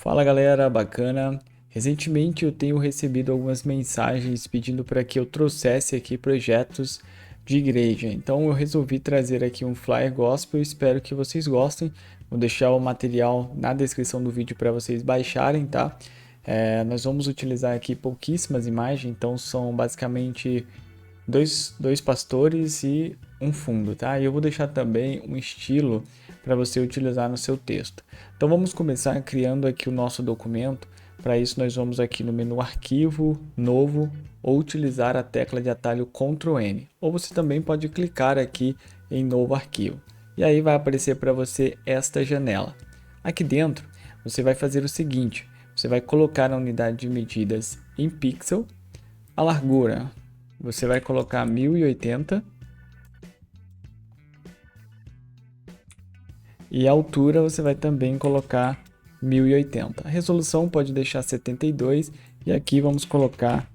Fala galera, bacana. Recentemente eu tenho recebido algumas mensagens pedindo para que eu trouxesse aqui projetos de igreja. Então eu resolvi trazer aqui um flyer gospel, espero que vocês gostem. Vou deixar o material na descrição do vídeo para vocês baixarem, tá? Nós vamos utilizar aqui pouquíssimas imagens, então são basicamente dois pastores e um fundo, tá? E eu vou deixar também um estilo para você utilizar no seu texto. Então vamos começar criando aqui o nosso documento. Para isso nós vamos aqui no menu Arquivo, Novo, ou utilizar a tecla de atalho Ctrl N. Ou você também pode clicar aqui em Novo Arquivo. E aí vai aparecer para você esta janela. Aqui dentro você vai fazer o seguinte: você vai colocar a unidade de medidas em pixel, a largura você vai colocar 1080 e a altura você vai também colocar 1080. A resolução pode deixar 72 e aqui vamos colocar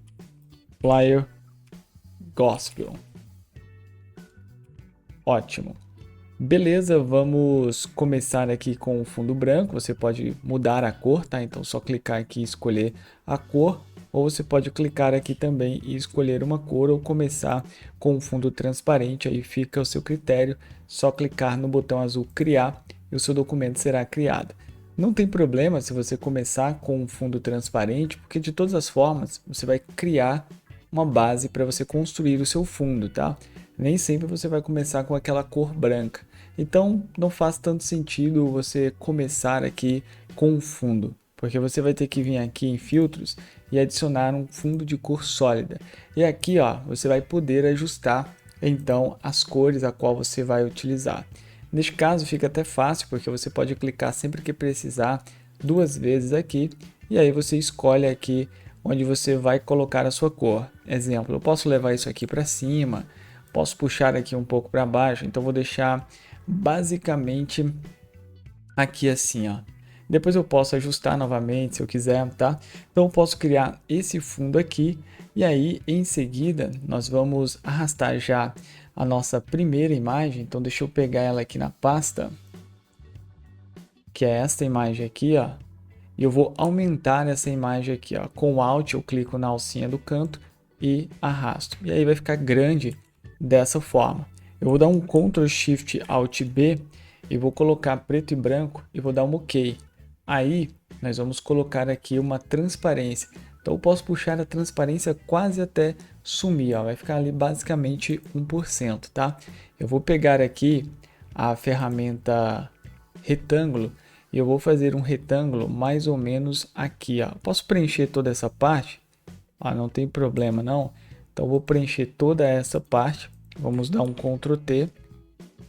Flyer Gospel. Ótimo. Beleza, vamos começar aqui com o fundo branco. Você pode mudar a cor, tá? Então só clicar aqui e escolher a cor. Ou você pode clicar aqui também e escolher uma cor ou começar com um fundo transparente, aí fica ao seu critério, só clicar no botão azul criar e o seu documento será criado. Não tem problema se você começar com um fundo transparente, porque de todas as formas você vai criar uma base para você construir o seu fundo, tá? Nem sempre você vai começar com aquela cor branca. Então não faz tanto sentido você começar aqui com um fundo, porque você vai ter que vir aqui em filtros e adicionar um fundo de cor sólida. E aqui, ó, você vai poder ajustar então as cores a qual você vai utilizar. Neste caso fica até fácil, porque você pode clicar sempre que precisar duas vezes aqui e aí você escolhe aqui onde você vai colocar a sua cor. Exemplo, eu posso levar isso aqui para cima, posso puxar aqui um pouco para baixo, então vou deixar basicamente aqui assim, ó. Depois eu posso ajustar novamente se eu quiser, tá? Então eu posso criar esse fundo aqui e aí em seguida nós vamos arrastar já a nossa primeira imagem. Então deixa eu pegar ela aqui na pasta, que é esta imagem aqui, ó. E eu vou aumentar essa imagem aqui, ó. Com o Alt eu clico na alcinha do canto e arrasto. E aí vai ficar grande dessa forma. Eu vou dar um Ctrl Shift Alt B e vou colocar preto e branco e vou dar um OK. Aí nós vamos colocar aqui uma transparência. Então eu posso puxar a transparência quase até sumir, ó. Vai ficar ali basicamente 1%, tá? Eu vou pegar aqui a ferramenta retângulo e eu vou fazer um retângulo mais ou menos aqui, ó. Posso preencher toda essa parte? Não tem problema não. Então eu vou preencher toda essa parte. Vamos dar um Ctrl T.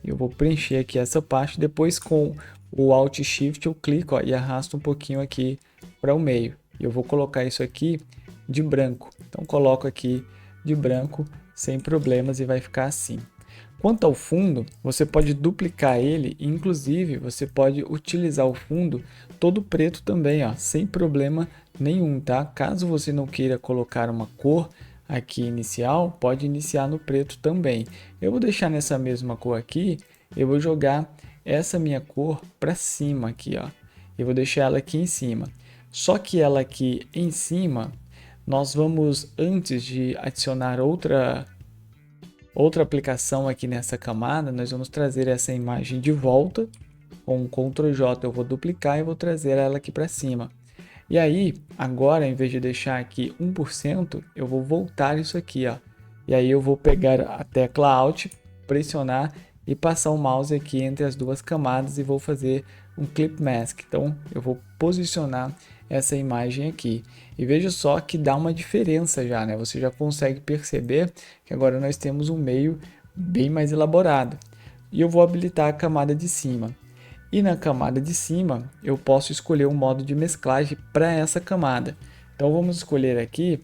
Eu vou preencher aqui essa parte. Depois com o Alt Shift eu clico, ó, e arrasto um pouquinho aqui para o meio. E eu vou colocar isso aqui de branco. Então coloco aqui de branco sem problemas e vai ficar assim. Quanto ao fundo, você pode duplicar ele, inclusive você pode utilizar o fundo todo preto também, ó, sem problema nenhum, tá? Caso você não queira colocar uma cor aqui inicial, pode iniciar no preto também. Eu vou deixar nessa mesma cor aqui, eu vou jogar essa minha cor para cima aqui, ó. Eu vou deixar ela aqui em cima. Só que ela aqui em cima, nós vamos, antes de adicionar outra aplicação aqui nessa camada, nós vamos trazer essa imagem de volta. Com o Ctrl J eu vou duplicar e vou trazer ela aqui para cima. E aí, agora, em vez de deixar aqui 1%, eu vou voltar isso aqui, ó. E aí eu vou pegar a tecla Alt, pressionar e passar o mouse aqui entre as duas camadas e vou fazer um Clip Mask. Então, eu vou posicionar essa imagem aqui. E veja só que dá uma diferença já, né? Você já consegue perceber que agora nós temos um meio bem mais elaborado. E eu vou habilitar a camada de cima. E na camada de cima, eu posso escolher um modo de mesclagem para essa camada. Então vamos escolher aqui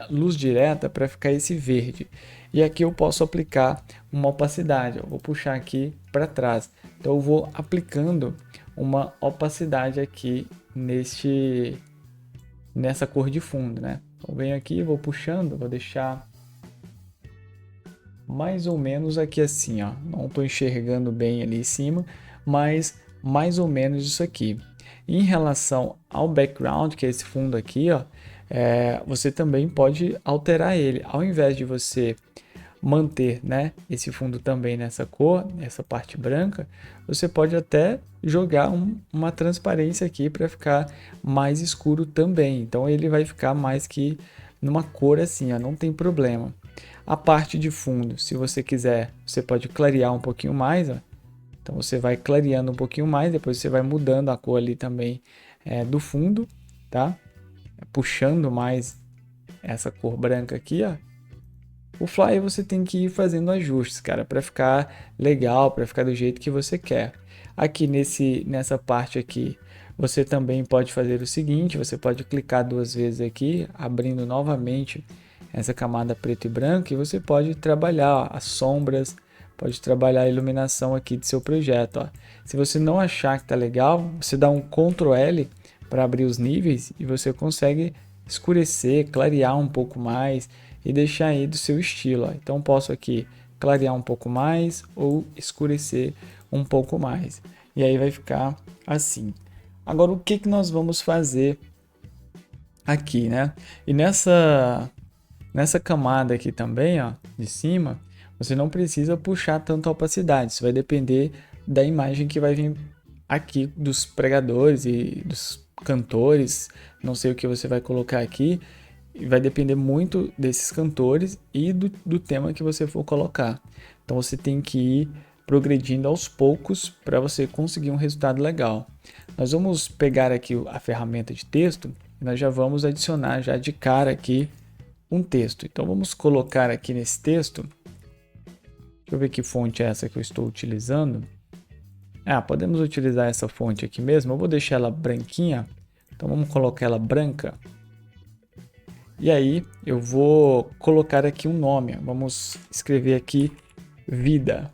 luz direta para ficar esse verde. E aqui eu posso aplicar uma opacidade. Eu vou puxar aqui para trás. Então eu vou aplicando uma opacidade aqui nessa cor de fundo, né? Então venho aqui, vou puxando, vou deixar mais ou menos aqui assim, ó. Não estou enxergando bem ali em cima, mas mais ou menos isso aqui. Em relação ao background, que é esse fundo aqui, ó, você também pode alterar ele. Ao invés de você manter, né, esse fundo também nessa cor, essa parte branca, você pode até jogar uma transparência aqui para ficar mais escuro também. Então ele vai ficar mais que numa cor assim, ó, não tem problema. A parte de fundo, se você quiser, você pode clarear um pouquinho mais, ó. Então você vai clareando um pouquinho mais, depois você vai mudando a cor ali também do fundo, tá? Puxando mais essa cor branca aqui, ó. O Flyer você tem que ir fazendo ajustes, cara, para ficar legal, para ficar do jeito que você quer. Aqui nessa parte aqui, você também pode fazer o seguinte, você pode clicar duas vezes aqui, abrindo novamente essa camada preto e branco, e você pode trabalhar ó, as sombras, pode trabalhar a iluminação aqui do seu projeto. Ó. Se você não achar que tá legal, você dá um Ctrl L para abrir os níveis e você consegue escurecer, clarear um pouco mais e deixar aí do seu estilo. Ó. Então posso aqui clarear um pouco mais ou escurecer um pouco mais. E aí vai ficar assim. Agora o que nós vamos fazer aqui, né? E nessa camada aqui também, ó, de cima, você não precisa puxar tanto a opacidade. Isso vai depender da imagem que vai vir aqui dos pregadores e dos cantores. Não sei o que você vai colocar aqui. Vai depender muito desses cantores e do tema que você for colocar. Então você tem que ir progredindo aos poucos para você conseguir um resultado legal. Nós vamos pegar aqui a ferramenta de texto e nós já vamos adicionar já de cara aqui um texto. Então vamos colocar aqui nesse texto. Deixa eu ver que fonte é essa que eu estou utilizando. Podemos utilizar essa fonte aqui mesmo. Eu vou deixar ela branquinha. Então vamos colocar ela branca. E aí eu vou colocar aqui um nome. Vamos escrever aqui vida.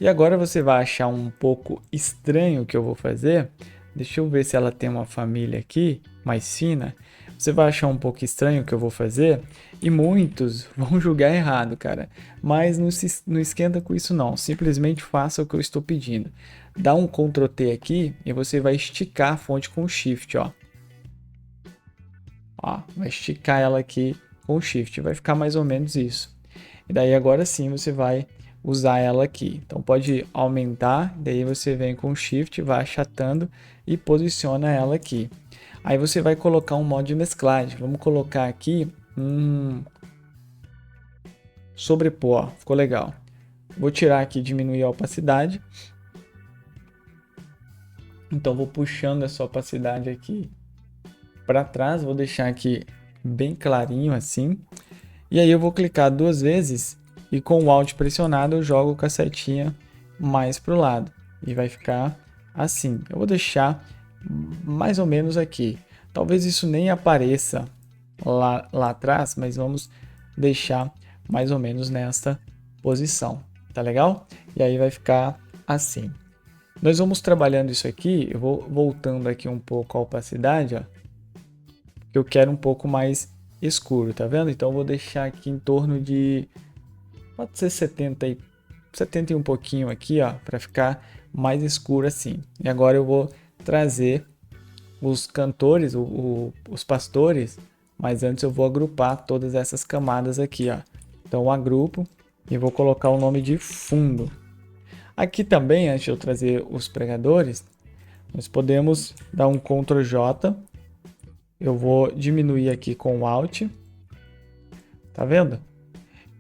E agora você vai achar um pouco estranho o que eu vou fazer. Deixa eu ver se ela tem uma família aqui mais fina. Você vai achar um pouco estranho o que eu vou fazer. E muitos vão julgar errado, cara. Mas não esquenta com isso não. Simplesmente faça o que eu estou pedindo. Dá um Ctrl T aqui e você vai esticar a fonte com o Shift, ó. Vai esticar ela aqui com o Shift, vai ficar mais ou menos isso. E daí agora sim você vai usar ela aqui. Então pode aumentar, daí você vem com o Shift, vai achatando e posiciona ela aqui. Aí você vai colocar um modo de mesclagem. Vamos colocar aqui sobrepor, ficou legal. Vou tirar aqui, diminuir a opacidade. Então vou puxando essa opacidade aqui para trás, vou deixar aqui bem clarinho assim. E aí eu vou clicar duas vezes e com o Alt pressionado eu jogo com a setinha mais para o lado. E vai ficar assim. Eu vou deixar mais ou menos aqui. Talvez isso nem apareça lá atrás, mas vamos deixar mais ou menos nesta posição. Tá legal? E aí vai ficar assim. Nós vamos trabalhando isso aqui. Eu vou voltando aqui um pouco a opacidade, ó. Que eu quero um pouco mais escuro, tá vendo? Então eu vou deixar aqui em torno de, pode ser 70 e um pouquinho aqui, ó, para ficar mais escuro assim. E agora eu vou trazer os cantores, os pastores, mas antes eu vou agrupar todas essas camadas aqui, ó. Então eu agrupo e vou colocar o nome de fundo. Aqui também, antes de eu trazer os pregadores, nós podemos dar um Ctrl J. Eu vou diminuir aqui com o Alt, tá vendo?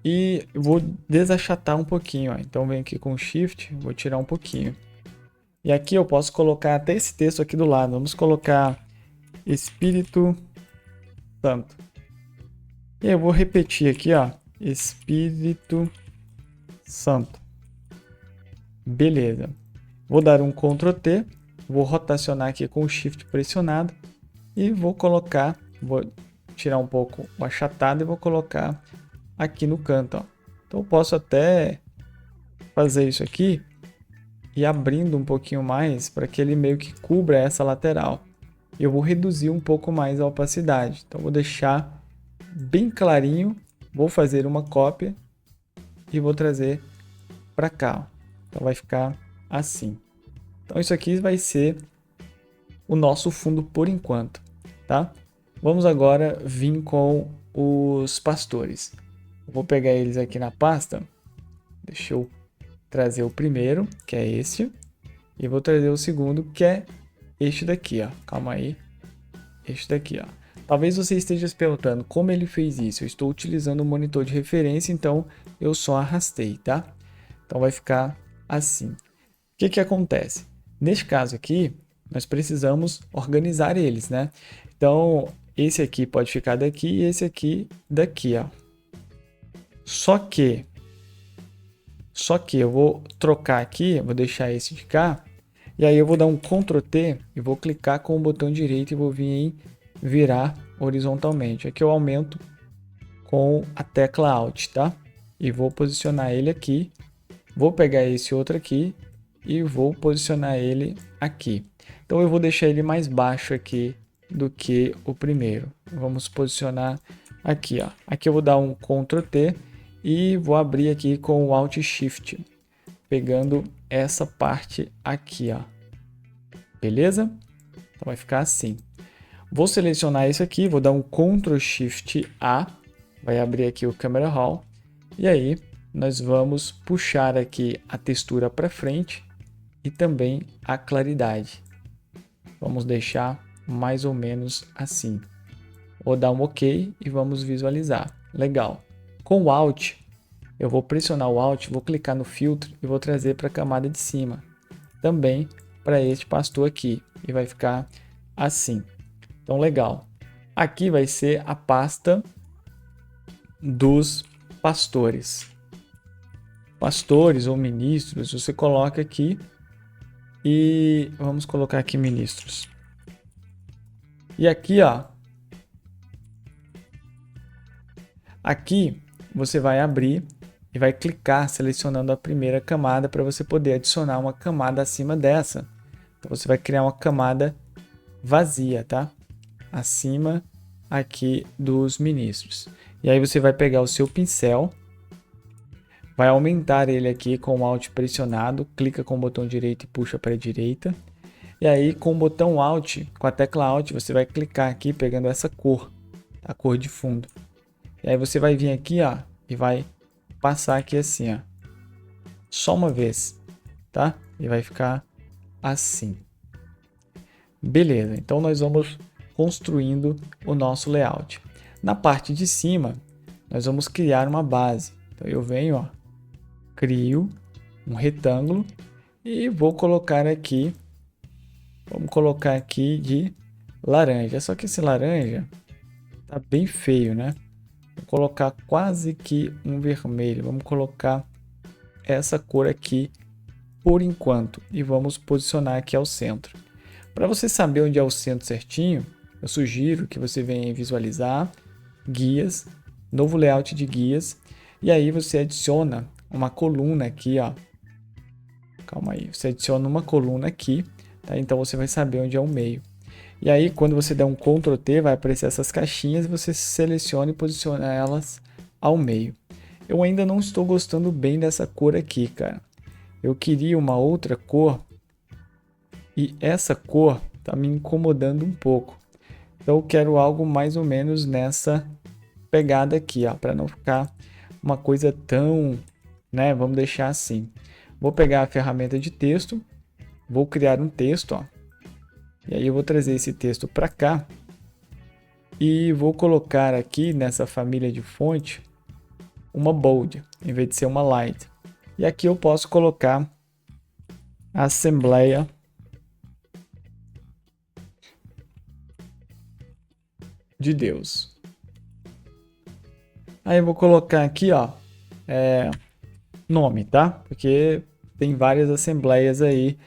E vou desachatar um pouquinho, ó. Então venho aqui com o Shift, vou tirar um pouquinho. E aqui eu posso colocar até esse texto aqui do lado. Vamos colocar Espírito Santo. E eu vou repetir aqui, ó, Espírito Santo. Beleza. Vou dar um Ctrl T, vou rotacionar aqui com o Shift pressionado. E vou tirar um pouco o achatado e vou colocar aqui no canto, ó. Então eu posso até fazer isso aqui e abrindo um pouquinho mais para que ele meio que cubra essa lateral. Eu vou reduzir um pouco mais a opacidade. Então vou deixar bem clarinho, vou fazer uma cópia e vou trazer para cá, ó. Então vai ficar assim. Então isso aqui vai ser o nosso fundo por enquanto, tá? Vamos agora vir com os pastores. Eu vou pegar eles aqui na pasta. Deixa eu trazer o primeiro, que é esse. E vou trazer o segundo, que é este daqui, ó. Calma aí. Este daqui, ó. Talvez você esteja se perguntando como ele fez isso. Eu estou utilizando um monitor de referência, então eu só arrastei, tá? Então vai ficar assim. O que que acontece? Neste caso aqui, nós precisamos organizar eles, né? Então, esse aqui pode ficar daqui e esse aqui daqui, ó. Só que eu vou trocar aqui, vou deixar esse de cá, e aí eu vou dar um Ctrl T e vou clicar com o botão direito e vou vir em virar horizontalmente. Aqui eu aumento com a tecla Alt, tá? E vou posicionar ele aqui. Vou pegar esse outro aqui e vou posicionar ele aqui. Então eu vou deixar ele mais baixo aqui do que o primeiro. Vamos posicionar aqui, ó. Aqui eu vou dar um Ctrl T e vou abrir aqui com o Alt Shift, pegando essa parte aqui, ó. Beleza? Então vai ficar assim. Vou selecionar isso aqui, vou dar um Ctrl Shift A, vai abrir aqui o Camera Raw, e aí nós vamos puxar aqui a textura para frente e também a claridade. Vamos deixar mais ou menos assim. Vou dar um OK e vamos visualizar. Legal. Com o Alt, eu vou pressionar o Alt, vou clicar no filtro e vou trazer para a camada de cima. Também para este pastor aqui. E vai ficar assim. Então, legal. Aqui vai ser a pasta dos pastores. Pastores ou ministros, você coloca aqui e vamos colocar aqui ministros. E aqui, ó. Aqui você vai abrir e vai clicar selecionando a primeira camada para você poder adicionar uma camada acima dessa. Então você vai criar uma camada vazia, tá? Acima aqui dos ministros. E aí você vai pegar o seu pincel, vai aumentar ele aqui com o Alt pressionado, clica com o botão direito e puxa para a direita. E aí com o botão Alt, com a tecla Alt, você vai clicar aqui pegando essa cor, a cor de fundo. E aí você vai vir aqui, ó, e vai passar aqui assim, ó. Só uma vez, tá? E vai ficar assim. Beleza, então nós vamos construindo o nosso layout. Na parte de cima, nós vamos criar uma base. Então eu venho, ó, crio um retângulo e vou colocar aqui, vamos colocar aqui de laranja. Só que esse laranja tá bem feio, né? Vou colocar quase que um vermelho. Vamos colocar essa cor aqui por enquanto e vamos posicionar aqui ao centro. Para você saber onde é o centro certinho, eu sugiro que você venha em visualizar, guias, novo layout de guias, e aí você adiciona uma coluna aqui, ó. Calma aí, você adiciona uma coluna aqui, tá? Então você vai saber onde é o meio. E aí quando você der um Ctrl T, vai aparecer essas caixinhas, você seleciona e posiciona elas ao meio. Eu ainda não estou gostando bem dessa cor aqui, cara. Eu queria uma outra cor e essa cor tá me incomodando um pouco. Então eu quero algo mais ou menos nessa pegada aqui, ó, para não ficar uma coisa tão, né? Vamos deixar assim. Vou pegar a ferramenta de texto, vou criar um texto, ó. E aí eu vou trazer esse texto para cá e vou colocar aqui nessa família de fonte uma bold, em vez de ser uma light. E aqui eu posso colocar a Assembleia de Deus. Aí eu vou colocar aqui, ó, nome, tá? Porque tem várias assembleias aí.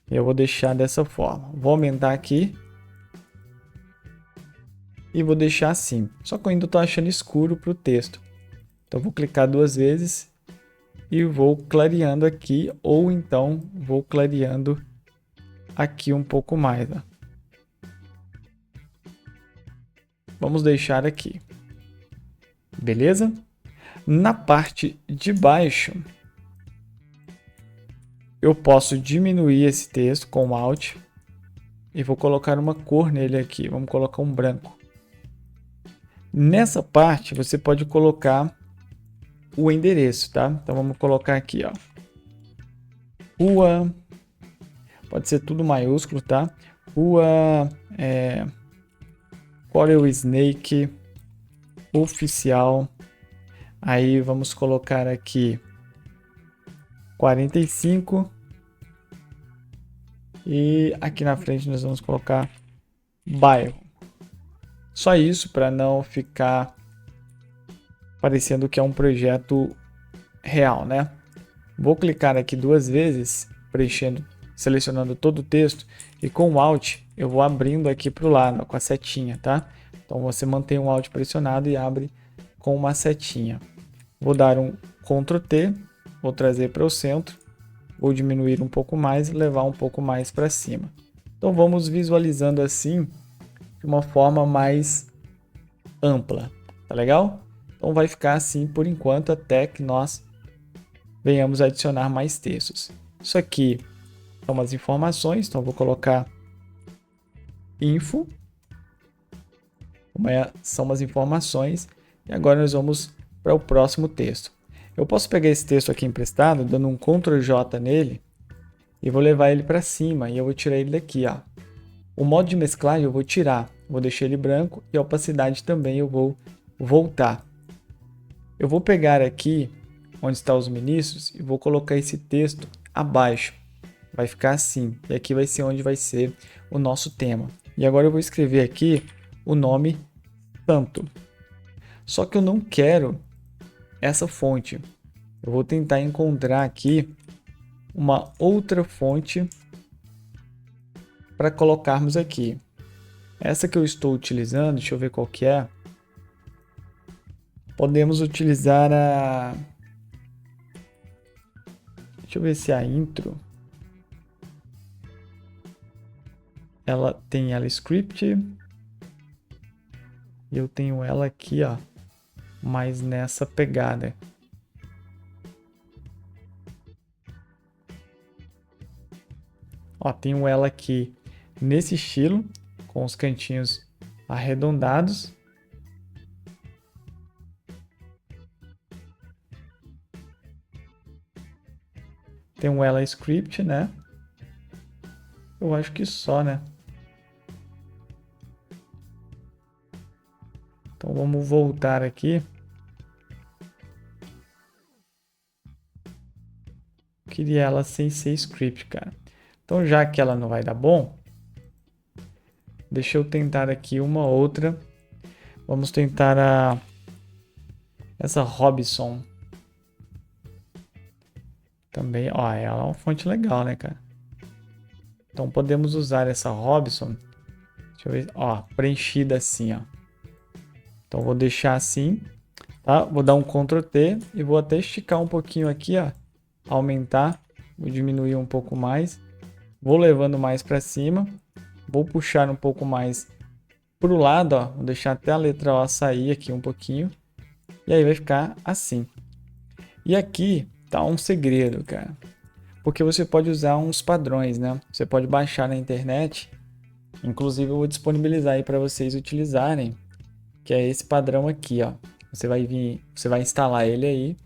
Eu vou deixar dessa forma. Vou aumentar aqui e vou deixar assim. Só que eu ainda estou achando escuro para o texto. Então vou clicar duas vezes e vou clareando aqui, ou então vou clareando aqui um pouco mais, ó. Vamos deixar aqui. Beleza? Na parte de baixo, eu posso diminuir esse texto com o Alt e vou colocar uma cor nele aqui. Vamos colocar um branco. Nessa parte você pode colocar o endereço, tá? Então vamos colocar aqui, ó. Rua, pode ser tudo maiúsculo, tá? Rua Coral Snake oficial. Aí vamos colocar aqui 45 e aqui na frente nós vamos colocar bairro. Só isso para não ficar parecendo que é um projeto real, né? Vou clicar aqui 2 vezes, selecionando todo o texto e com o Alt eu vou abrindo aqui para o lado com a setinha, tá? Então você mantém o Alt pressionado e abre com uma setinha. Vou dar um Ctrl T, vou trazer para o centro, vou diminuir um pouco mais e levar um pouco mais para cima. Então vamos visualizando assim de uma forma mais ampla, tá legal? Então vai ficar assim por enquanto até que nós venhamos adicionar mais textos. Isso aqui são as informações, então eu vou colocar info, são as informações, e agora nós vamos para o próximo texto. Eu posso pegar esse texto aqui emprestado, dando um Ctrl J nele, e vou levar ele para cima, e eu vou tirar ele daqui, ó. O modo de mesclagem eu vou tirar, vou deixar ele branco, e a opacidade também eu vou voltar. Eu vou pegar aqui, onde estão os ministros, e vou colocar esse texto abaixo. Vai ficar assim, e aqui vai ser onde vai ser o nosso tema. E agora eu vou escrever aqui o nome santo. Só que eu não quero essa fonte. Eu vou tentar encontrar aqui uma outra fonte para colocarmos aqui. Essa que eu estou utilizando, deixa eu ver qual que é. Podemos utilizar a... Deixa eu ver se a intro... Ela tem ela script. E eu tenho ela aqui, ó. Mas nessa pegada. Ó, tenho ela aqui nesse estilo, com os cantinhos arredondados. Tenho ela script, né? Eu acho que só, né? Então vamos voltar aqui. Queria ela sem ser script, cara. Então já que ela não vai dar bom, deixa eu tentar aqui uma outra. Vamos tentar essa Robson. Também, ó, ela é uma fonte legal, né, cara? Então podemos usar essa Robson. Deixa eu ver, ó, preenchida assim, ó. Então vou deixar assim, tá? Vou dar um Ctrl T e vou até esticar um pouquinho aqui, ó. Aumentar, vou diminuir um pouco mais. Vou levando mais para cima. Vou puxar um pouco mais para o lado, ó. Vou deixar até a letra O sair aqui um pouquinho. E aí vai ficar assim. E aqui tá um segredo, cara. Porque você pode usar uns padrões, né? Você pode baixar na internet. Inclusive eu vou disponibilizar aí para vocês utilizarem. Que é esse padrão aqui, ó. Você vai instalar ele aí.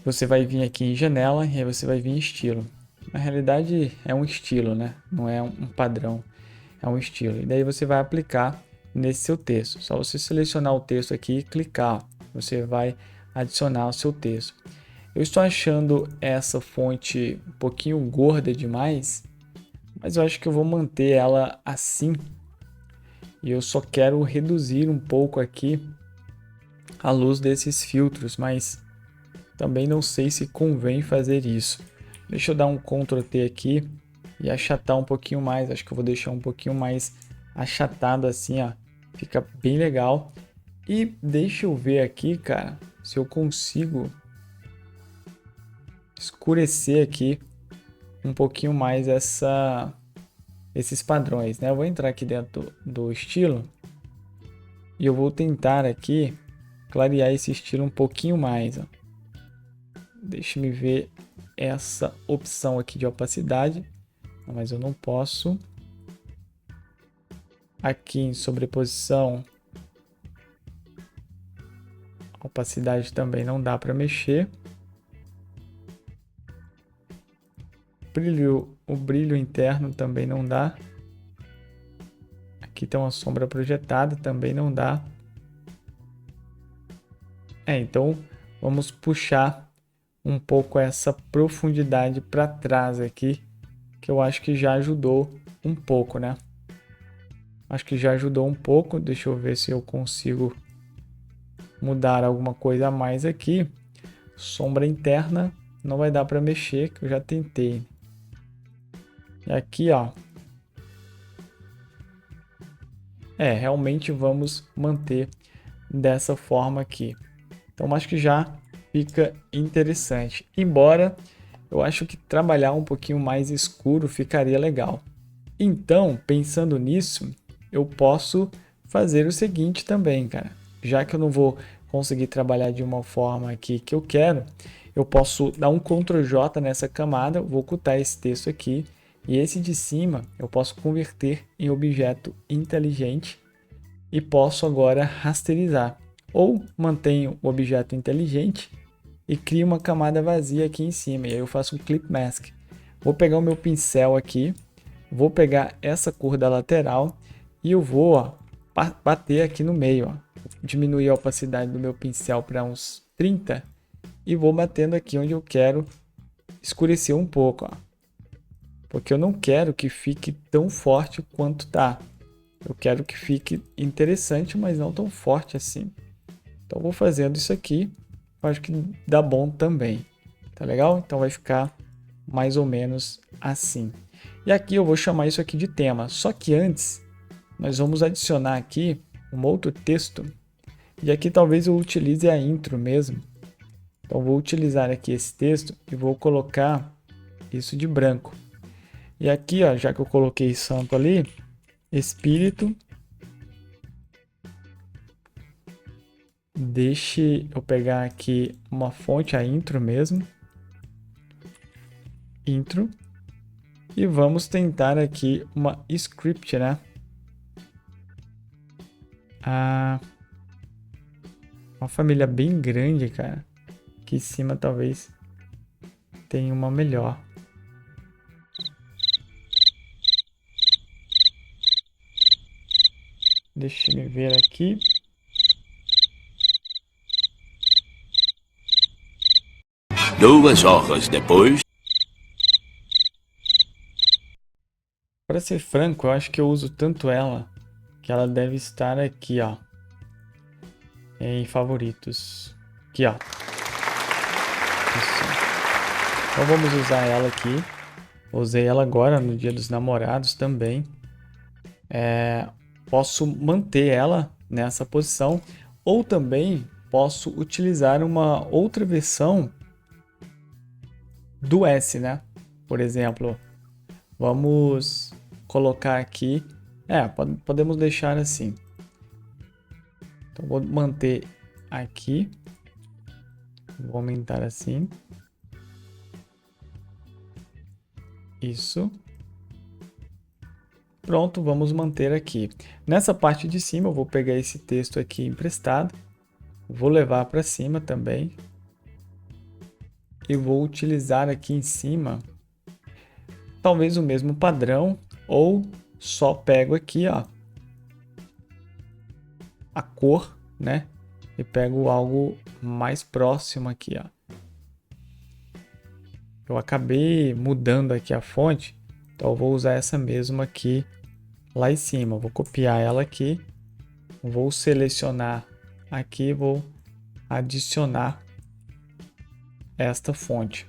Você vai vir aqui em janela e aí você vai vir em estilo. Na realidade é um estilo, né? Não é um padrão, é um estilo. E daí você vai aplicar nesse seu texto. Só você selecionar o texto aqui e clicar, você vai adicionar o seu texto. Eu estou achando essa fonte um pouquinho gorda demais, mas eu acho que eu vou manter ela assim. E eu só quero reduzir um pouco aqui a luz desses filtros, mas também não sei se convém fazer isso. Deixa eu dar um Ctrl T aqui e achatar um pouquinho mais. Acho que eu vou deixar um pouquinho mais achatado assim, ó. Fica bem legal. E deixa eu ver aqui, cara, se eu consigo escurecer aqui um pouquinho mais esses padrões, né? Eu vou entrar aqui dentro do estilo e eu vou tentar aqui clarear esse estilo um pouquinho mais, ó. Deixa me ver. essa opção aqui de opacidade, mas eu não posso. Aqui em sobreposição, opacidade também não dá para mexer. O brilho interno também não dá. Aqui tem uma sombra projetada, também não dá. Então vamos puxar um pouco essa profundidade para trás aqui, que eu acho que já ajudou um pouco, né? Acho que já ajudou um pouco. Deixa eu ver se eu consigo mudar alguma coisa a mais aqui. Sombra interna não vai dar para mexer, que eu já tentei. E aqui, ó. Realmente vamos manter dessa forma aqui. Então acho que já fica interessante. Embora eu acho que trabalhar um pouquinho mais escuro ficaria legal. Então, pensando nisso, eu posso fazer o seguinte também, cara. Já que eu não vou conseguir trabalhar de uma forma aqui que eu quero, eu posso dar um Ctrl J nessa camada, vou ocultar esse texto aqui, e esse de cima eu posso converter em objeto inteligente e posso agora rasterizar. Ou mantenho o objeto inteligente e crio uma camada vazia aqui em cima, e aí eu faço um Clip Mask. Vou pegar o meu pincel aqui, vou pegar essa cor da lateral e eu vou bater aqui no meio. Diminuir a opacidade do meu pincel para uns 30 e vou batendo aqui onde eu quero escurecer um pouco. Porque eu não quero que fique tão forte quanto tá. Eu quero que fique interessante, mas não tão forte assim. Então vou fazendo isso aqui. Eu acho que dá bom também. Tá legal? Então vai ficar mais ou menos assim. E aqui eu vou chamar isso aqui de tema. Só que antes, nós vamos adicionar aqui um outro texto. E aqui talvez eu utilize a intro mesmo. Então vou utilizar aqui esse texto e vou colocar isso de branco. E aqui, ó, já que eu coloquei santo ali, espírito. Deixe eu pegar aqui uma fonte, a intro mesmo. Intro. E vamos tentar aqui uma script, né? Uma família bem grande, cara. Aqui em cima talvez tenha uma melhor. Deixa eu ver aqui. Duas horas depois. Para ser franco, eu acho que eu uso tanto ela que ela deve estar aqui, ó, em favoritos. Aqui, ó. Isso. Então vamos usar ela aqui. Usei ela agora no Dia dos Namorados também. Posso manter ela nessa posição ou também posso utilizar uma outra versão do S, né? Por exemplo, vamos colocar aqui. Podemos deixar assim. Então vou manter aqui. Vou aumentar assim. Isso. Pronto, vamos manter aqui. Nessa parte de cima eu vou pegar esse texto aqui emprestado. Vou levar para cima também. E vou utilizar aqui em cima talvez o mesmo padrão, ou só pego aqui, ó, a cor, né? E pego algo mais próximo aqui, ó. Eu acabei mudando aqui a fonte, então eu vou usar essa mesma aqui lá em cima. Eu vou copiar ela aqui, vou selecionar aqui, vou adicionar esta fonte.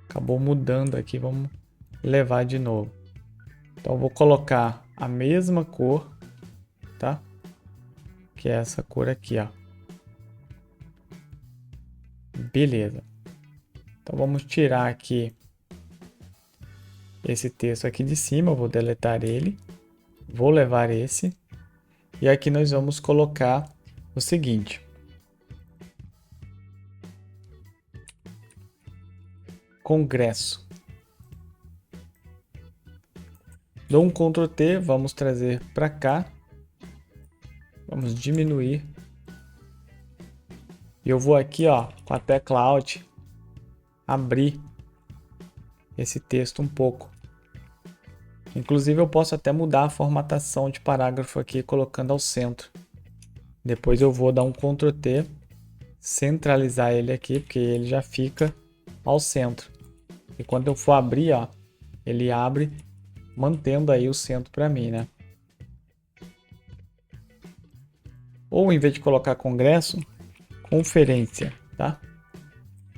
Acabou mudando aqui, vamos levar de novo. Então eu vou colocar a mesma cor, tá? Que é essa cor aqui, ó. Beleza. Então vamos tirar aqui esse texto aqui de cima, eu vou deletar ele. Vou levar esse. E aqui nós vamos colocar o seguinte. Congresso. Dou um Ctrl T, vamos trazer para cá. Vamos diminuir. E eu vou aqui, ó, com a tecla Alt, abrir esse texto um pouco. Inclusive eu posso até mudar a formatação de parágrafo aqui, colocando ao centro. Depois eu vou dar um Ctrl T, centralizar ele aqui, porque ele já fica ao centro. E quando eu for abrir, ó, ele abre mantendo aí o centro para mim, né? Ou em vez de colocar congresso, conferência, tá?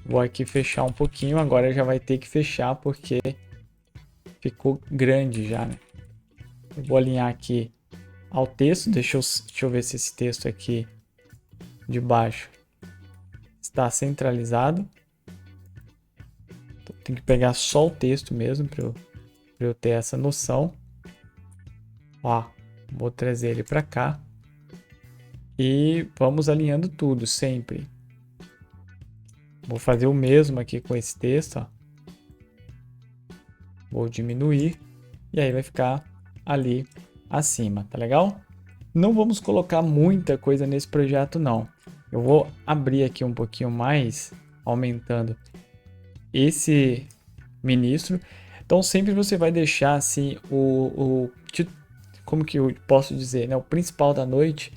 Vou aqui fechar um pouquinho, agora já vai ter que fechar porque ficou grande já, né? Eu vou alinhar aqui ao texto, deixa eu ver se esse texto aqui de baixo está centralizado. Então, tem que pegar só o texto mesmo para eu ter essa noção. Ó, vou trazer ele para cá. E vamos alinhando tudo sempre. Vou fazer o mesmo aqui com esse texto, ó. Vou diminuir e aí vai ficar ali acima, tá legal? Não vamos colocar muita coisa nesse projeto não. Eu vou abrir aqui um pouquinho mais, aumentando esse ministro. Então sempre você vai deixar assim como que eu posso dizer, né? O principal da noite,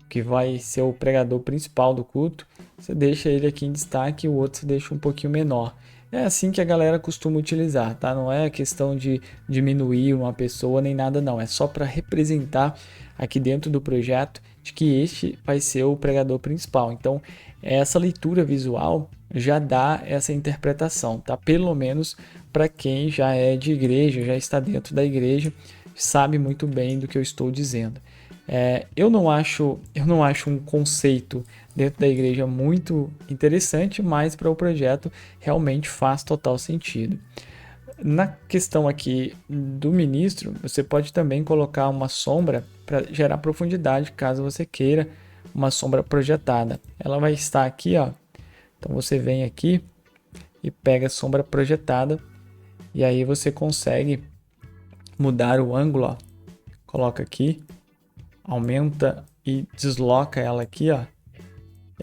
que vai ser o pregador principal do culto, você deixa ele aqui em destaque e o outro você deixa um pouquinho menor. É assim que a galera costuma utilizar, tá? Não é questão de diminuir uma pessoa nem nada não, é só para representar aqui dentro do projeto de que este vai ser o pregador principal. Então, essa leitura visual já dá essa interpretação, tá? Pelo menos para quem já é de igreja, já está dentro da igreja, sabe muito bem do que eu estou dizendo. Eu não acho um conceito dentro da igreja muito interessante, mas para o projeto realmente faz total sentido. Na questão aqui do ministro, você pode também colocar uma sombra para gerar profundidade, caso você queira uma sombra projetada. Ela vai estar aqui, ó. Então você vem aqui e pega a sombra projetada e aí você consegue mudar o ângulo, ó. Coloca aqui, aumenta e desloca ela aqui, ó.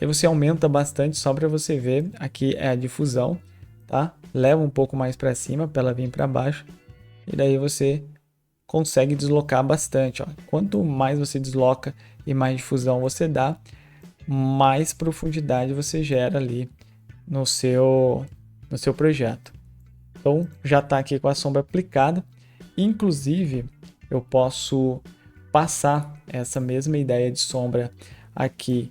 Aí você aumenta bastante só para você ver. Aqui é a difusão, tá? Leva um pouco mais para cima para ela vir para baixo e daí você consegue deslocar bastante, ó. Quanto mais você desloca e mais difusão você dá, mais profundidade você gera ali no seu projeto. Então já está aqui com a sombra aplicada. Inclusive eu posso passar essa mesma ideia de sombra aqui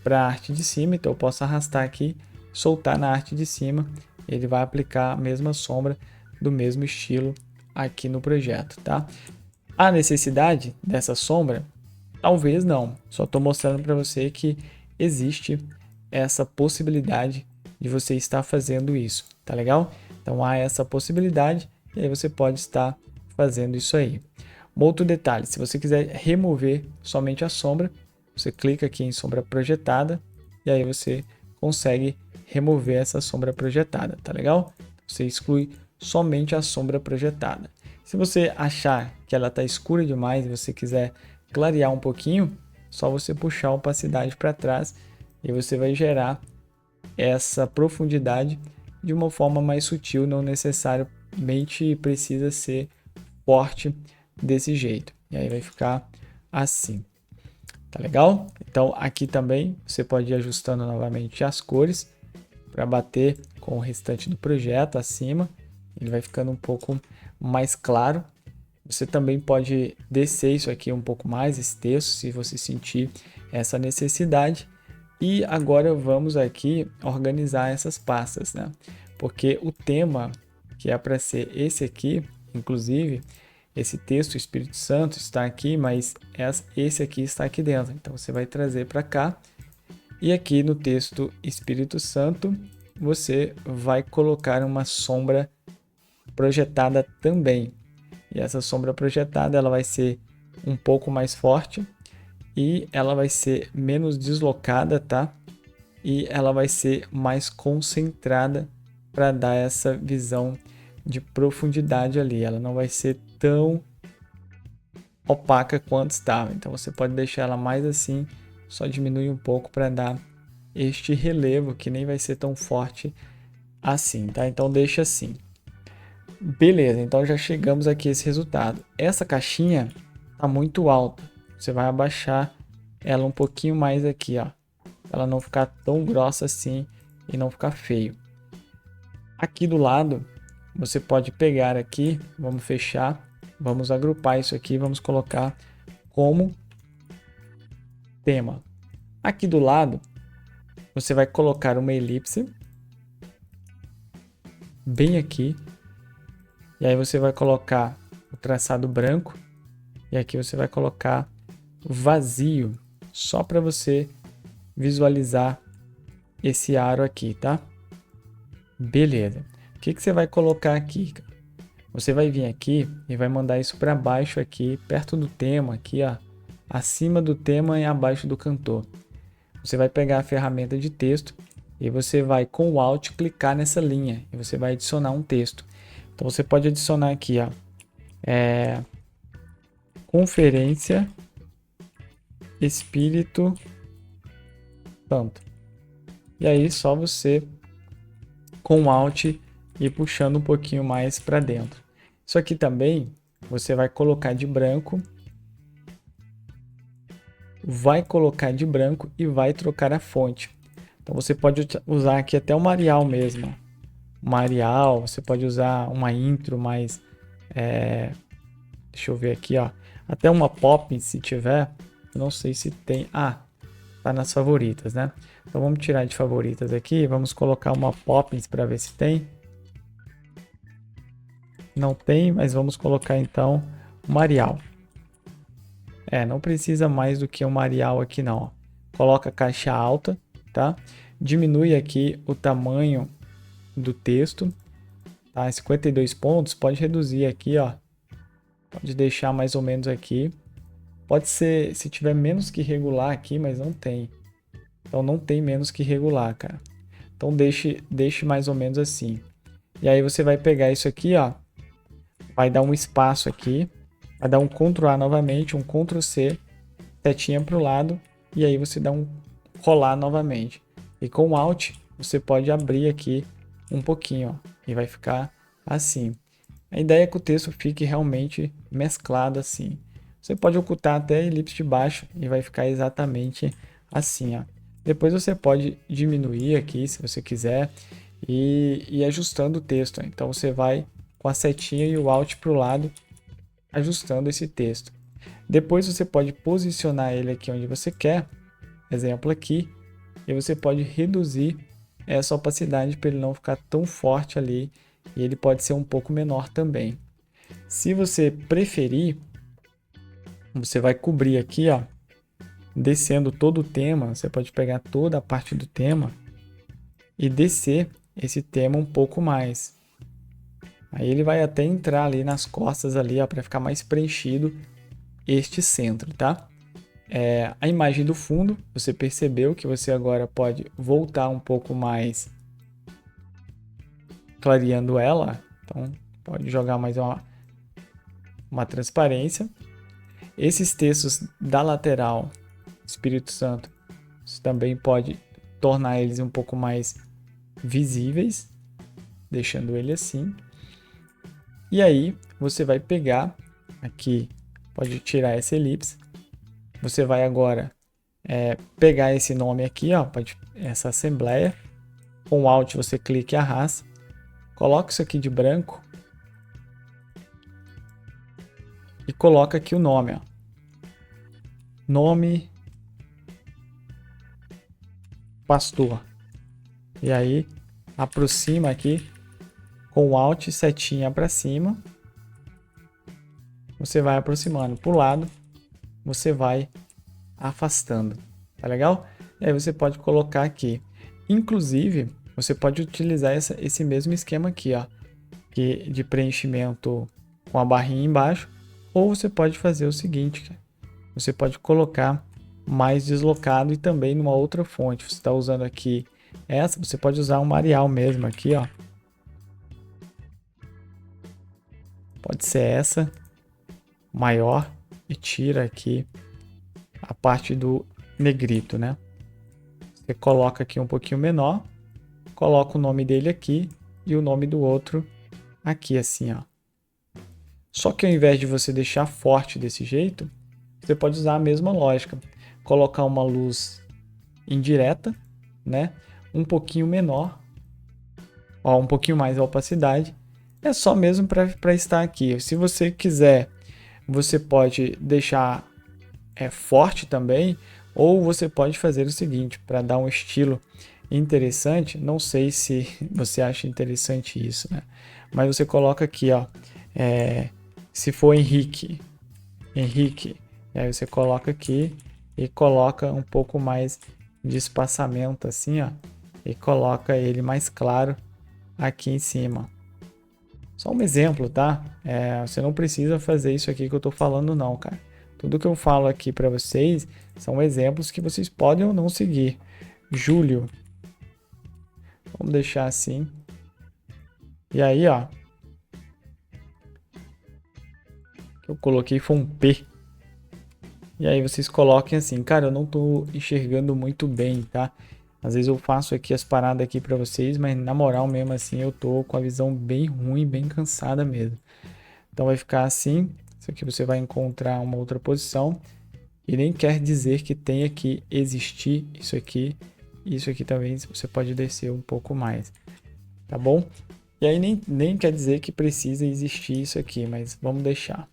para a arte de cima, então eu posso arrastar aqui, soltar na arte de cima, ele vai aplicar a mesma sombra do mesmo estilo aqui no projeto, tá? A necessidade dessa sombra? Talvez não, só estou mostrando para você que existe essa possibilidade de você estar fazendo isso, tá legal? Então há essa possibilidade e aí você pode estar fazendo isso aí. Um outro detalhe, se você quiser remover somente a sombra, você clica aqui em sombra projetada e aí você consegue remover essa sombra projetada, tá legal? Você exclui somente a sombra projetada. Se você achar que ela está escura demais e você quiser clarear um pouquinho, só você puxar a opacidade para trás e você vai gerar essa profundidade de uma forma mais sutil, não necessariamente precisa ser forte desse jeito. E aí vai ficar assim. Tá legal? Então aqui também você pode ir ajustando novamente as cores para bater com o restante do projeto acima. Ele vai ficando um pouco mais claro. Você também pode descer isso aqui um pouco mais, esse texto, se você sentir essa necessidade. E agora vamos aqui organizar essas pastas, né? Porque o tema que é para ser esse aqui, inclusive, esse texto Espírito Santo está aqui, mas esse aqui está aqui dentro. Então você vai trazer para cá e aqui no texto Espírito Santo você vai colocar uma sombra projetada também. E essa sombra projetada ela vai ser um pouco mais forte e ela vai ser menos deslocada, tá? E ela vai ser mais concentrada para dar essa visão de profundidade ali. Ela não vai ser tão opaca quanto estava. Então você pode deixar ela mais assim, só diminui um pouco para dar este relevo que nem vai ser tão forte assim, tá? Então deixa assim. Beleza, então já chegamos aqui a esse resultado. Essa caixinha tá muito alta. Você vai abaixar ela um pouquinho mais aqui, ó. Pra ela não ficar tão grossa assim e não ficar feio. Aqui do lado, você pode pegar aqui, vamos fechar, vamos agrupar isso aqui, vamos colocar como tema. Aqui do lado, você vai colocar uma elipse bem aqui. E aí você vai colocar o traçado branco. E aqui você vai colocar vazio, só para você visualizar esse aro aqui, tá? Beleza. O que você vai colocar aqui? Você vai vir aqui e vai mandar isso para baixo aqui, perto do tema, aqui, ó, acima do tema e abaixo do cantor. Você vai pegar a ferramenta de texto e você vai com o Alt clicar nessa linha e você vai adicionar um texto. Então você pode adicionar aqui, ó, Conferência Espírito Santo. E aí só você com o Alt e puxando um pouquinho mais para dentro. Isso aqui também você vai colocar de branco, e vai trocar a fonte. Então você pode usar aqui até uma Arial mesmo. Uma Arial, você pode usar uma intro mais... deixa eu ver aqui, ó. Até uma Poppins se tiver. Eu não sei se tem... Ah, tá nas favoritas, né? Então vamos tirar de favoritas aqui. Vamos colocar uma Poppins para ver se tem. Não tem, mas vamos colocar então uma Arial. Não precisa mais do que uma Arial aqui não. Ó. Coloca a caixa alta, tá? Diminui aqui o tamanho do texto, tá? 52 pontos, pode reduzir aqui, ó. Pode deixar mais ou menos aqui. Pode ser, se tiver menos que regular aqui, mas não tem. Então não tem menos que regular, cara. Então deixe mais ou menos assim. E aí você vai pegar isso aqui, ó. Vai dar um espaço aqui. Vai dar um Ctrl A novamente, um Ctrl C. Setinha para o lado. E aí você dá um rolar novamente. E com o Alt, você pode abrir aqui um pouquinho, ó. E vai ficar assim. A ideia é que o texto fique realmente mesclado assim. Você pode ocultar até a elipse de baixo e vai ficar exatamente assim, ó. Depois você pode diminuir aqui, se você quiser, e ir ajustando o texto. Então você vai com a setinha e o Alt para o lado, ajustando esse texto. Depois você pode posicionar ele aqui onde você quer, exemplo aqui, e você pode reduzir essa opacidade para ele não ficar tão forte ali, e ele pode ser um pouco menor também. Se você preferir, você vai cobrir aqui, ó, descendo todo o tema. Você pode pegar toda a parte do tema e descer esse tema um pouco mais. Aí ele vai até entrar ali nas costas ali, ó, para ficar mais preenchido este centro, tá? A imagem do fundo, você percebeu que você agora pode voltar um pouco mais clareando ela. Então pode jogar mais uma transparência. Esses textos da lateral, Espírito Santo, você também pode tornar eles um pouco mais visíveis, deixando ele assim. E aí você vai pegar aqui, pode tirar essa elipse. Você vai agora pegar esse nome aqui, ó, essa assembleia. Com o Alt você clica e arrasta. Coloca isso aqui de branco. E coloca aqui o nome, ó. Nome Pastor. E aí aproxima aqui com o Alt e setinha para cima. Você vai aproximando para o lado, você vai afastando, tá legal? E aí você pode colocar aqui. Inclusive, você pode utilizar esse mesmo esquema aqui, ó, de preenchimento com a barrinha embaixo, ou você pode fazer o seguinte, você pode colocar mais deslocado e também numa outra fonte. Você está usando aqui essa, você pode usar uma Arial mesmo aqui, ó. Pode ser essa, maior, e tira aqui a parte do negrito, né? Você coloca aqui um pouquinho menor, coloca o nome dele aqui e o nome do outro aqui, assim, ó. Só que ao invés de você deixar forte desse jeito, você pode usar a mesma lógica. Colocar uma luz indireta, né? Um pouquinho menor, ó, um pouquinho mais a opacidade. É só mesmo para estar aqui. Se você quiser, você pode deixar forte também, ou você pode fazer o seguinte, para dar um estilo interessante, não sei se você acha interessante isso, né? Mas você coloca aqui, ó, se for Henrique, e aí você coloca aqui e coloca um pouco mais de espaçamento assim, ó, e coloca ele mais claro aqui em cima. Só um exemplo, tá? Você não precisa fazer isso aqui que eu tô falando não, cara. Tudo que eu falo aqui para vocês são exemplos que vocês podem ou não seguir. Júlio. Vamos deixar assim. E aí, ó. Que eu coloquei foi um P. E aí vocês coloquem assim. Cara, eu não tô enxergando muito bem, tá? Às vezes eu faço aqui as paradas aqui para vocês, mas na moral mesmo assim eu tô com a visão bem ruim, bem cansada mesmo. Então vai ficar assim. Isso aqui você vai encontrar uma outra posição. E nem quer dizer que tenha que existir isso aqui. Isso aqui também você pode descer um pouco mais. Tá bom? E aí nem quer dizer que precisa existir isso aqui, mas vamos deixar.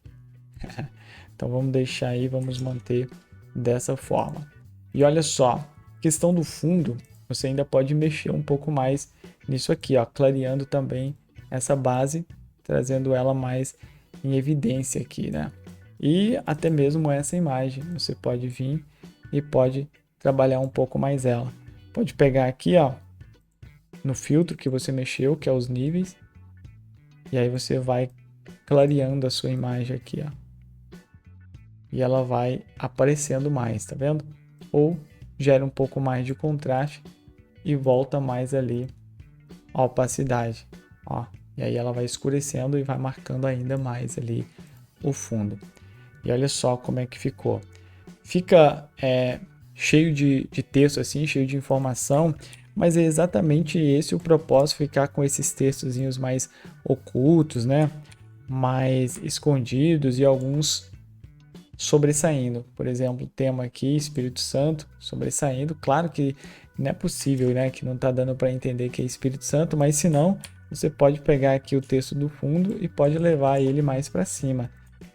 Então vamos deixar aí, vamos manter dessa forma. E olha só, questão do fundo, você ainda pode mexer um pouco mais nisso aqui, ó, clareando também essa base, trazendo ela mais em evidência aqui, né? E até mesmo essa imagem, você pode vir e pode trabalhar um pouco mais ela. Pode pegar aqui, ó, no filtro que você mexeu, que é os níveis, e aí você vai clareando a sua imagem aqui, ó. E ela vai aparecendo mais, tá vendo? Ou gera um pouco mais de contraste e volta mais ali a opacidade, ó. E aí ela vai escurecendo e vai marcando ainda mais ali o fundo. E olha só como é que ficou. Fica cheio de texto assim, cheio de informação, mas é exatamente esse o propósito, ficar com esses textozinhos mais ocultos, né? Mais escondidos e alguns sobressaindo. Por exemplo, o tema aqui, Espírito Santo, sobressaindo. Claro que não é possível, né? Que não está dando para entender que é Espírito Santo, mas se não, você pode pegar aqui o texto do fundo e pode levar ele mais para cima,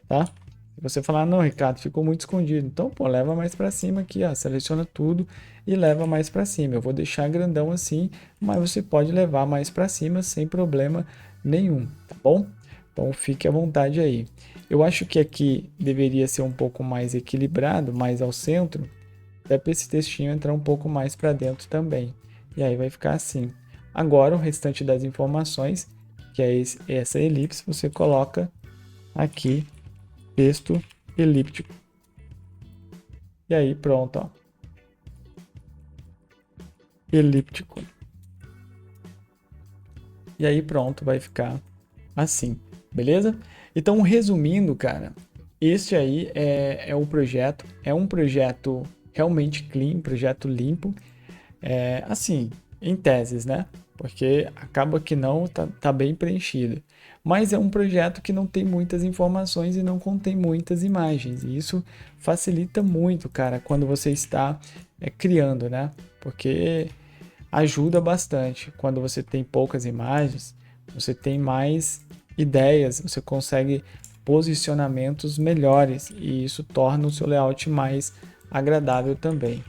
tá? Se você falar, não, Ricardo, ficou muito escondido. Então, pô, leva mais para cima aqui, ó. Seleciona tudo e leva mais para cima. Eu vou deixar grandão assim, mas você pode levar mais para cima sem problema nenhum, tá bom? Então, fique à vontade aí. Eu acho que aqui deveria ser um pouco mais equilibrado, mais ao centro, até para esse textinho entrar um pouco mais para dentro também. E aí vai ficar assim. Agora, o restante das informações, que é essa elipse, você coloca aqui, texto elíptico. E aí pronto, ó. Elíptico. E aí pronto, vai ficar assim, beleza? Então, resumindo, cara, este aí é um projeto realmente clean, projeto limpo, assim, em teses, né? Porque acaba que não tá bem preenchido. Mas é um projeto que não tem muitas informações e não contém muitas imagens. E isso facilita muito, cara, quando você está criando, né? Porque ajuda bastante. Quando você tem poucas imagens, você tem mais ideias, você consegue posicionamentos melhores e isso torna o seu layout mais agradável também.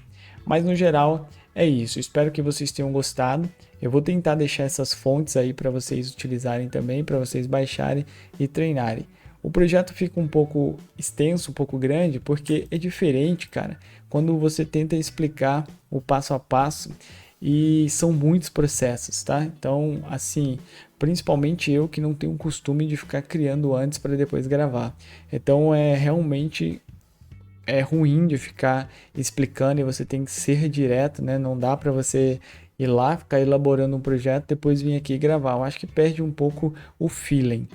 Mas no geral é isso. Espero que vocês tenham gostado. Eu vou tentar deixar essas fontes aí para vocês utilizarem também, para vocês baixarem e treinarem. O projeto fica um pouco extenso, um pouco grande, porque é diferente, cara, quando você tenta explicar o passo a passo e são muitos processos, tá? Então, assim, principalmente eu que não tenho o costume de ficar criando antes para depois gravar. Então, realmente é ruim de ficar explicando e você tem que ser direto, né? Não dá para você ir lá, ficar elaborando um projeto, depois vir aqui gravar. Eu acho que perde um pouco o feeling.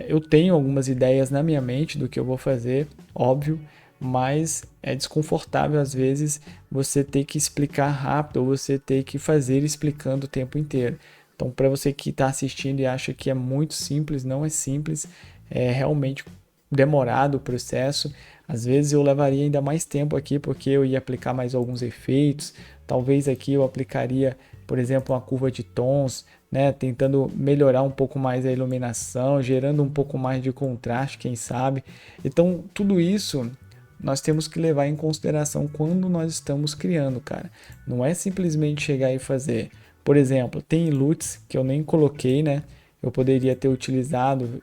Eu tenho algumas ideias na minha mente do que eu vou fazer, óbvio, mas é desconfortável às vezes você ter que explicar rápido ou você ter que fazer explicando o tempo inteiro. Então, para você que está assistindo e acha que é muito simples, não é simples, é realmente demorado o processo. Às vezes eu levaria ainda mais tempo aqui porque eu ia aplicar mais alguns efeitos. Talvez aqui eu aplicaria, por exemplo, uma curva de tons, né, tentando melhorar um pouco mais a iluminação, gerando um pouco mais de contraste, quem sabe. Então, tudo isso nós temos que levar em consideração quando nós estamos criando, cara. Não é simplesmente chegar e fazer. Por exemplo, tem LUTs que eu nem coloquei, né? Eu poderia ter utilizado,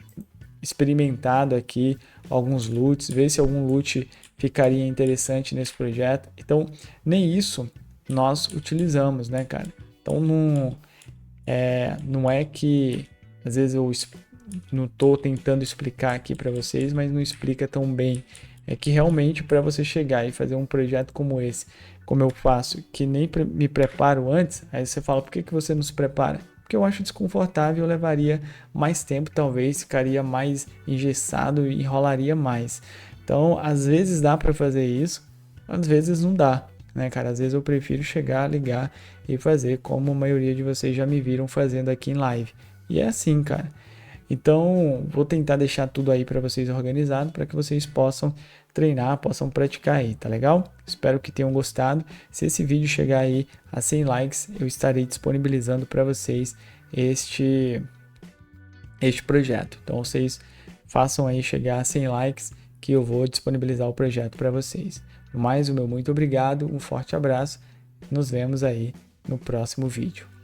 experimentado aqui alguns LUTs, ver se algum LUT ficaria interessante nesse projeto. Então, nem isso nós utilizamos, né, cara? Então, não é que às vezes eu não estou tentando explicar aqui para vocês, mas não explica tão bem. É que realmente para você chegar e fazer um projeto como esse, como eu faço, que nem me preparo antes, aí você fala, por que você não se prepara? Porque eu acho desconfortável, eu levaria mais tempo, talvez ficaria mais engessado e enrolaria mais. Então, às vezes dá para fazer isso, às vezes não dá, né, cara? Às vezes eu prefiro chegar, ligar e fazer como a maioria de vocês já me viram fazendo aqui em live. E é assim, cara. Então, vou tentar deixar tudo aí para vocês organizado para que vocês possam treinar, possam praticar aí, tá legal? Espero que tenham gostado. Se esse vídeo chegar aí a 100 likes, eu estarei disponibilizando para vocês este projeto. Então, vocês façam aí chegar a 100 likes que eu vou disponibilizar o projeto para vocês. No mais, o meu muito obrigado, um forte abraço. Nos vemos aí no próximo vídeo.